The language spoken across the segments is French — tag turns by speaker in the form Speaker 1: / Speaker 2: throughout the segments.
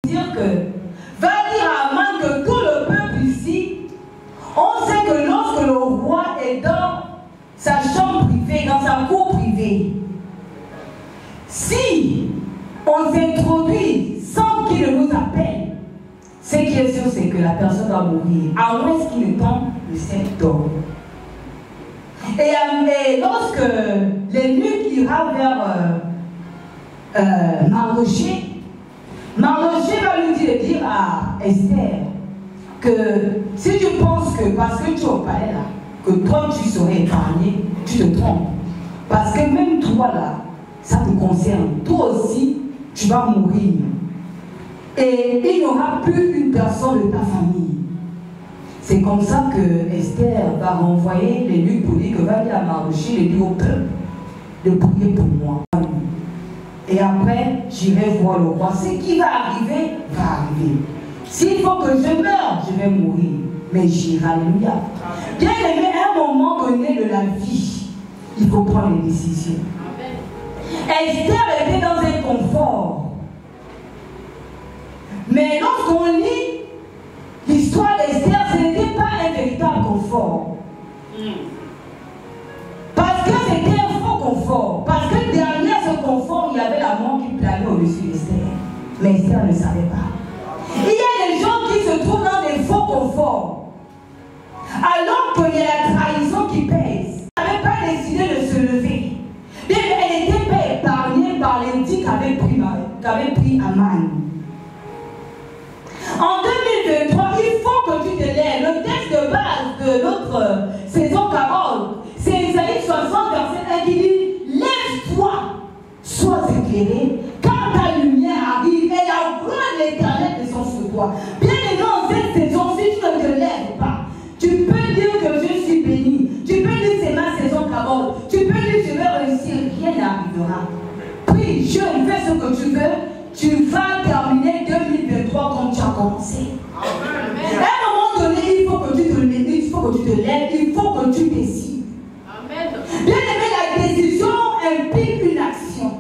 Speaker 1: dire que, va dire à Aman que tout le peuple ici, on sait que lorsque le roi est dans sa chambre privée, dans sa cour privée, si on s'introduit sans qu'il ne nous appelle, ce qui est sûr, c'est que la personne va mourir, à moins qu'il ne tombe le symptôme. Et lorsque l'évêque ira vers Mardochée, Mardochée va lui dire à Esther que si tu penses que parce que tu es au palais là, que toi tu serais épargné, tu te trompes. Parce que même toi là, ça te concerne. Toi aussi, tu vas mourir. Et il n'y aura plus une personne de ta famille. C'est comme ça que Esther va renvoyer l'évêque pour dire que va dire à Mardochée, il dit au peuple de prier pour moi. Et après, j'irai voir le roi. Ce qui va arriver, va arriver. S'il faut que je meure, je vais mourir. Mais j'irai, alléluia. Bien aimé, à un moment donné de la vie, il faut prendre les décisions. Esther était dans un confort. Mais lorsqu'on lit l'histoire d'Esther, ce n'était pas un véritable confort. Parce que c'était un faux confort. Parce que derrière ce confort, il y avait la mort qui planait au-dessus d'Esther. Mais Esther ne savait pas. Il y a des gens qui se trouvent dans des faux conforts. Alors qu'il y a la trahison qui pèse. Elle n'avait pas décidé de se lever. Elle n'était pas épargnée par l'édit qu'avait pris Aman. En 2023, il faut que tu te lèves. Le texte de base de notre saison parole, c'est Isaïe 60, verset 1 qui dit: lève-toi, sois éclairé, quand ta lumière arrive et la gloire de l'Éternel descend sur toi. Bien aimé, en cette saison, si tu ne te lèves pas, tu peux dire que je suis béni. Tu peux dire c'est ma saison parole. Tu peux dire je vais réussir, rien n'arrivera. Prie, jeune, fais ce que tu veux. Tu vas terminer 2023 comme tu as commencé. Amen. À un moment donné, il faut que tu te lèves, il faut que tu décides. Amen. Bien aimé, la décision implique une action.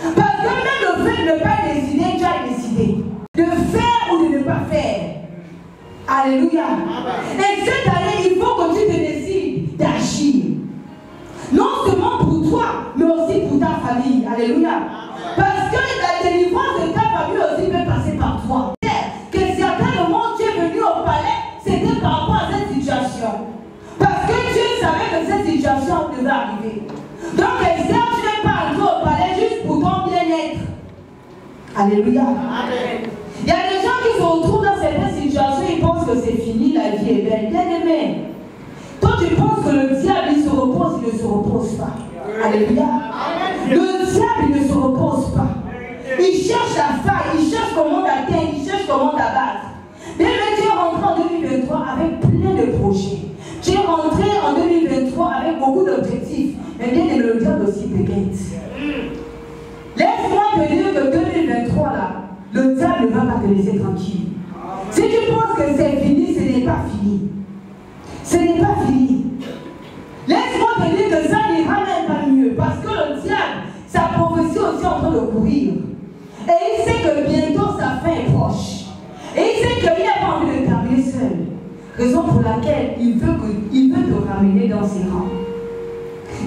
Speaker 1: Parce que même le fait de ne pas décider, tu as décidé. De faire ou de ne pas faire. Alléluia. Amen. Et cette année, il faut que tu te décides d'agir. Non seulement pour toi, mais aussi pour ta famille. Alléluia. Parce que la délivrance de ta famille aussi peut passer par toi. Que certainement tu es venu au palais, c'était par rapport à cette situation. Parce que Dieu savait que cette situation devait arriver. Donc Esther, tu n'es pas entré au palais juste pour ton bien-être. Alléluia. Amen. Il y a des gens qui se retrouvent dans certaines situations, ils pensent que c'est fini, la vie est belle. Bien aimé. Toi tu penses que le diable il se repose, il ne se repose pas. Alléluia. Le diable il ne se repose pas. Il cherche la faille, il cherche comment t'atteindre, il cherche comment t'abattre. Bien aimé, tu es rentré en 2023 avec plein de projets. Tu es rentré en 2023 avec beaucoup d'objectifs. Mais bien aimé, le diable aussi te guette. Laisse-moi te dire que 2023 là, le diable ne va pas te laisser tranquille. Si tu penses que c'est fini, ce n'est pas fini. Ce n'est pas fini. Laisse-moi te dire que ça n'ira même pas mieux. Parce que le diable, sa prophétie aussi en train de courir. Et il sait que bientôt sa fin est proche. Et il sait qu'il n'a pas envie de terminer seul. Raison pour laquelle il veut te ramener dans ses rangs.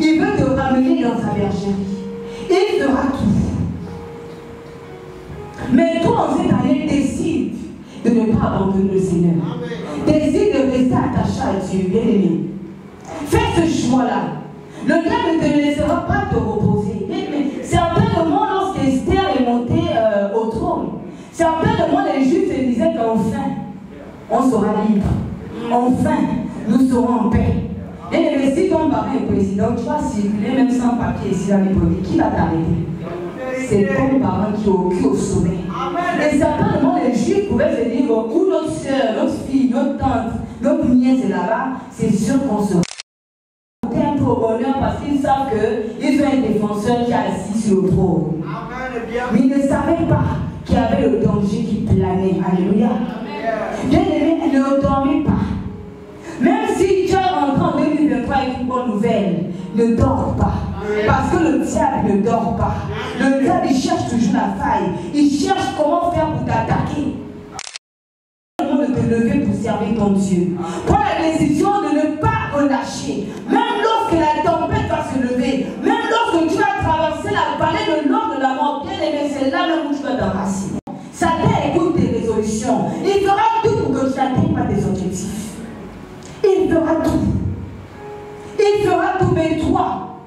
Speaker 1: Il veut te ramener dans sa bergerie. Il fera tout. Mais toi, en cette année, décide de ne pas abandonner le Seigneur. Décide de rester attaché à Dieu, bien aimé. Fais ce choix-là. Le diable ne te laissera pas te reposer. Mais certainement, lorsque Esther est montée au trône, certainement les Juifs se disaient qu'enfin, on sera libre. Enfin, nous serons en paix. Et si ton mari est président, tu vas circuler même sans papier ici dans les produits. Qui va t'arrêter? C'est ton parent qui est au sommet. Et certainement les Juifs pouvaient se dire, où notre soeur, notre fille, notre tante, notre nièce est là-bas, c'est sûr qu'on sera un peu au bonheur parce qu'ils savent qu'ils ont un défenseur qui est assis sur le trône. Mais ils ne savaient pas qu'il y avait le danger qui planait. Alléluia. Bien aimé, ne dormez pas. Même si tu es rentré en 2023 avec une bonne nouvelle, ne dors pas. Parce que le diable ne dort pas. Le diable, il cherche toujours la faille. Il cherche comment faire pour t'attaquer. De te lever pour servir ton Dieu. Prends la décision de ne pas relâcher. Même lorsque la tempête va se lever, même lorsque tu vas traverser la vallée de l'ombre de la mort, bien aimé, c'est là même où tu vas t'enraciner. Satan écoute tes résolutions. Il fera tout pour que tu n'atteignes pas tes objectifs. Il fera tout. Il fera tout, mais toi,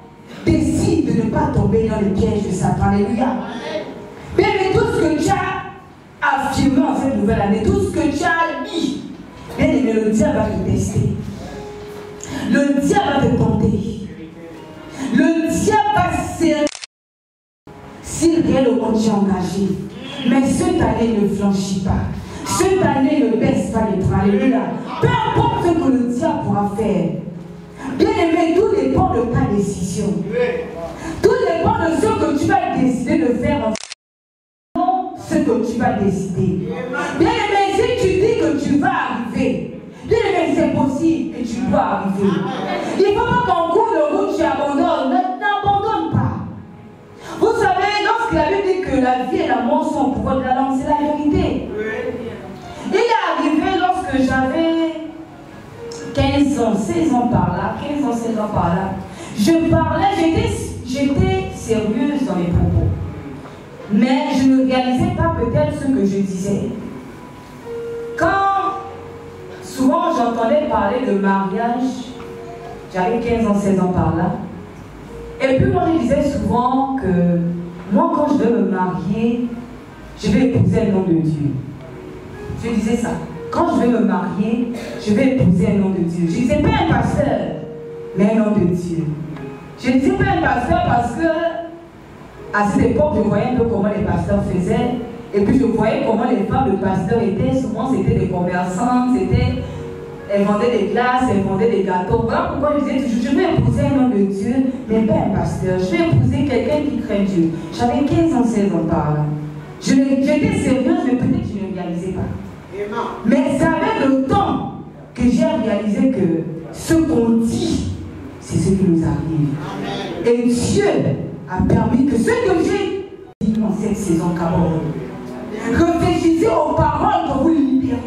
Speaker 1: décide de ne pas tomber dans le piège de Satan. Alléluia. Bien, mais tout ce que tu as affirmé en cette nouvelle année, tout ce que tu as dit, bien aimé, le diable va te tester. Le diable va te tenter. Le diable va serrer s'il réellement tu es engagé. Mais cette année ne flanchit pas. Cette année ne baisse pas les bras. Alléluia. Peu importe ce que le diable pourra faire. Bien aimé, tout dépend de ta décision. Tout dépend de ce que tu vas décider de faire en ce que tu vas décider. Bien aimé, si tu dis que tu vas arriver, bien aimé, c'est possible et tu dois arriver. Il ne faut pas qu'en cours de route tu abandonnes. N'abandonne pas. Vous savez, lorsque la Bible dit que la vie et la mort sont au pouvoir de la langue, c'est la vérité. Il est arrivé lorsque j'avais 15 ans, 16 ans par là, 15 ans, 16 ans par là. Je parlais, j'étais sérieuse dans mes propos. Mais je ne réalisais pas peut-être ce que je disais. Quand souvent j'entendais parler de mariage, j'avais 15 ans, 16 ans par là. Et puis moi je disais souvent que moi quand je vais me marier, je vais épouser un homme de Dieu. Je disais ça. Quand je vais me marier, je vais épouser un homme de Dieu. Je ne disais pas un pasteur, mais un homme de Dieu. Je ne disais pas un pasteur parce que à cette époque, je voyais un peu comment les pasteurs faisaient. Et puis je voyais comment les femmes de pasteurs étaient. Souvent, c'était des commerçantes, elles vendaient des glaces, elles vendaient des gâteaux. Voilà pourquoi je disais toujours, je vais épouser un homme de Dieu, mais pas un pasteur. Je vais épouser quelqu'un qui craint Dieu. J'avais 15 ans, 16 ans par là. J'étais sérieuse, mais peut-être que je ne réalisais pas. Mais c'est avec le temps que j'ai réalisé que ce qu'on dit, c'est ce qui nous arrive. Et Dieu a permis que ce que j'ai dit dans cette saison Cameroun, réfléchissez aux paroles que vous libérez.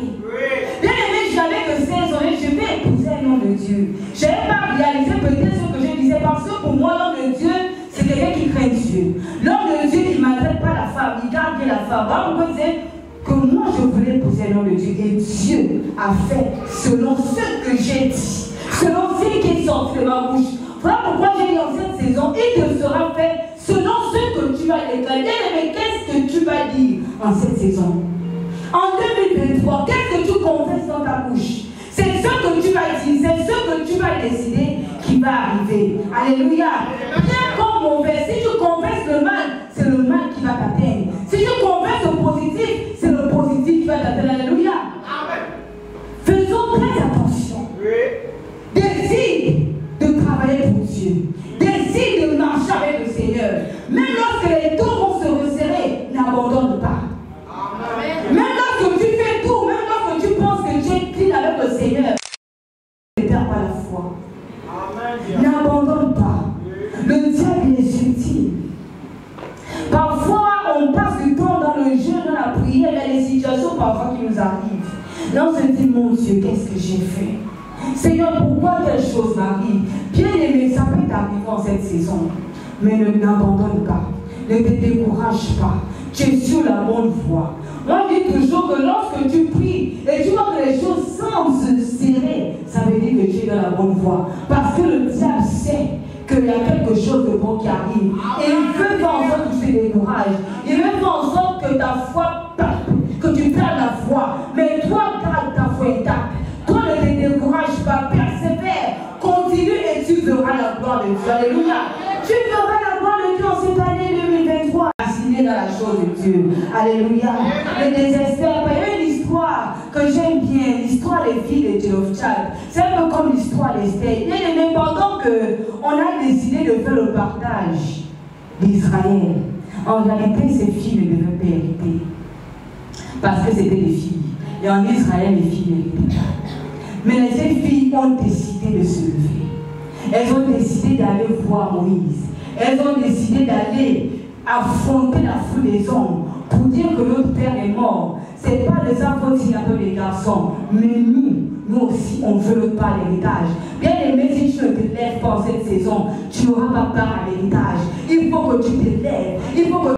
Speaker 1: Bien aimé, j'avais que 16 ans, je vais épouser un homme de Dieu. Je n'avais pas réalisé peut-être ce que je disais, parce que pour moi, l'homme de Dieu, c'est quelqu'un qui craint Dieu. L'homme de Dieu, il ne maltraite pas la femme, il garde bien la femme. Voilà pourquoi il disait que moi, je voulais épouser un homme de Dieu. Et Dieu a fait selon ce que j'ai dit, selon ce qui est sorti de ma bouche. Voilà pourquoi j'ai dit en cette saison, il te sera fait selon ce que tu vas déclarer. Mais qu'est-ce que tu vas dire en cette saison? En 2023, qu'est-ce que tu confesses dans ta bouche? C'est ce que tu vas dire, c'est ce que tu vas décider qui va arriver. Alléluia. Bien comme mauvais, si tu confesses le mal, c'est le mal qui va t'atteindre. Si tu confesses le positif, c'est le positif qui va t'atteindre. Alléluia. Faisons très attention. Décide de travailler pour Dieu. Décide de marcher avec le Seigneur. Même lorsque les tours vont se resserrer, n'abandonne pas. Amen. Même lorsque tu fais tout, même lorsque tu penses que tu es clean avec le Seigneur, ne perds pas la foi. N'abandonne pas. Le diable est subtil. Parfois, on passe du temps dans le jeûne, dans la prière, il y a des situations parfois qui nous arrivent. Là, on se dit, mon Dieu, qu'est-ce que j'ai fait? Seigneur, pourquoi telle chose m'arrive? Bien aimé, ça peut t'arriver en cette saison. Mais ne n'abandonne pas. Ne te décourage pas. Tu es sur la bonne voie. Moi, je dis toujours que lorsque tu pries et tu vois que les choses semblent se serrer, ça veut dire que tu es dans la bonne voie. Parce que le diable sait qu'il y a quelque chose de bon qui arrive. Et il veut faire en sorte que tu te décourages. Il veut faire en sorte que ta foi parte, que tu perds la foi. Mais toi, garde ta foi intacte. Toi, ne te décourage pas, persévère, continue et tu verras la gloire de Dieu. Alléluia. Tu verras la gloire de Dieu en cette année 2023. Assigné dans la chose de Dieu. Alléluia. Ne désespère pas. Il y a une histoire que j'aime bien, l'histoire des filles de Théophile. C'est un peu comme l'histoire d'Esther. Bien aimé, pendant qu'on a décidé de faire le partage d'Israël, en réalité, ces filles ne devaient pas hériter. Parce que c'était des filles. Et en Israël, les filles n'héritaient pas. Mais ces filles ont décidé de se lever. Elles ont décidé d'aller voir Moïse. elles ont décidé d'aller affronter la foule des hommes pour dire que notre père est mort. Ce n'est pas de sa faute s'il y a peu les garçons, mais nous aussi, on veut notre part l'héritage. Bien aimé, si tu ne te lèves pas en cette saison, tu n'auras pas part à l'héritage. Il faut que tu te lèves. Il faut que